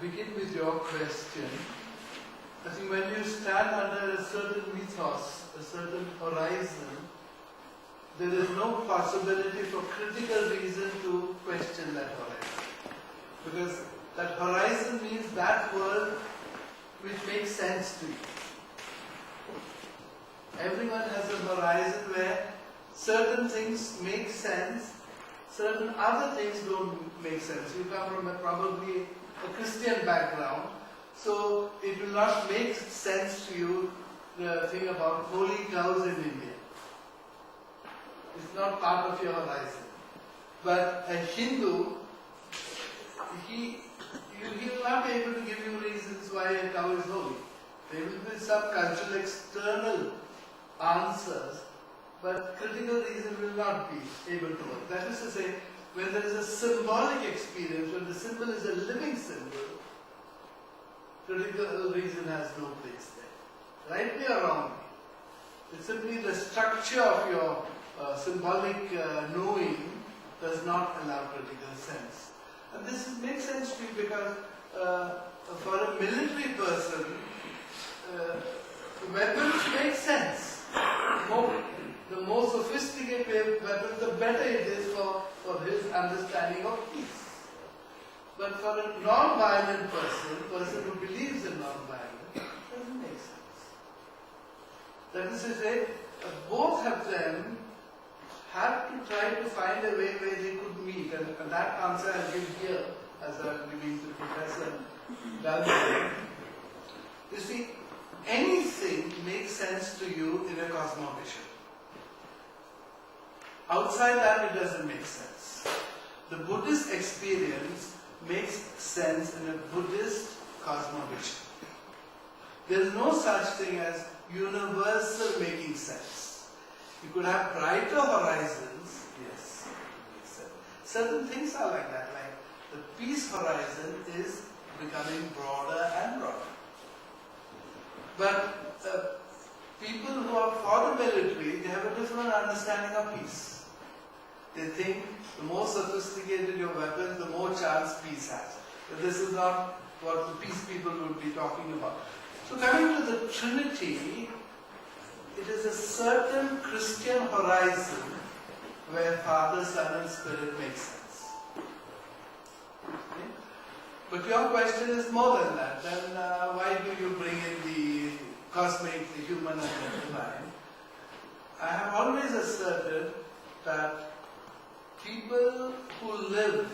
begin with your question. I think when you stand under a certain mythos, a certain horizon, there is no possibility for critical reason to question that horizon. Because that horizon means that world which makes sense to you. Everyone has a horizon where certain things make sense, certain other things don't make sense. You come from probably a Christian background, so it will not make sense to you the thing about holy cows in India. It's not part of your horizon. But a Hindu, he will not be able to give you reasons why a cow is holy. There will be some cultural external answers, but critical reason will not be able to work. That is to say, when there is a symbolic experience, when the symbol is a living symbol, critical reason has no place there. Rightly or wrongly. It's simply the structure of your symbolic knowing does not allow critical sense. And this makes sense to you because for a military person, weapons make sense. The more sophisticated weapons, the better it is for his understanding of peace. But for a non-violent person who believes in non-violence, it doesn't make sense. That is to say, both of them had to try to find a way where they could meet, and that answer I'll give here as I'm giving to Professor Dalton. You see, anything makes sense to you in a cosmovision. Outside that, it doesn't make sense. The Buddhist experience makes sense in a Buddhist cosmovision. There is no such thing as universal making sense. You could have brighter horizons, yes, it makes sense. Certain things are like that, like the peace horizon is becoming broader and broader. But people who are for the military, they have a different understanding of peace. They think the more sophisticated your weapons, the more chance peace has. But this is not what the peace people would be talking about. So coming to the Trinity, it is a certain Christian horizon where Father, Son and Spirit make sense. Okay? But your question is more than that. Then why do you bring in the cosmic, the human and the divine? I have always asserted that people who live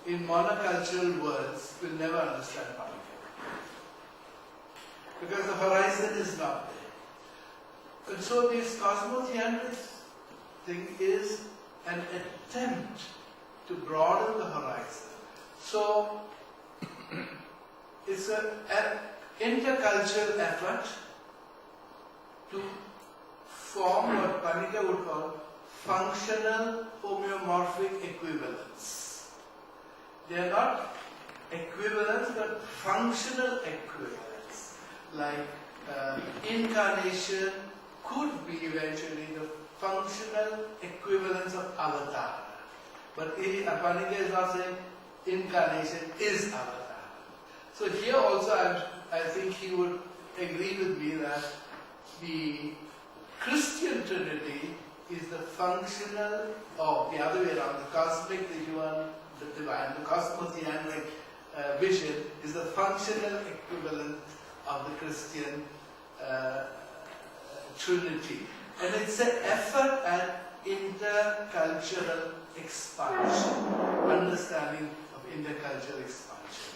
in monocultural worlds will never understand Panicare. Because the horizon is not there. And so this Cosmotheandric thing is an attempt to broaden the horizon. So it's an intercultural effort to form what Panicare would call functional homeomorphic equivalence. They are not equivalence but functional equivalence. Like incarnation could be eventually the functional equivalence of avatar. But Panicare is not saying incarnation is avatar. So here also I think he would agree with me that the Christian Trinity is the functional, or the other way around, the cosmic, the human, the divine, the Cosmotheandric vision is the functional equivalent of the Christian Trinity. And it's an effort at intercultural expansion, understanding of intercultural expansion.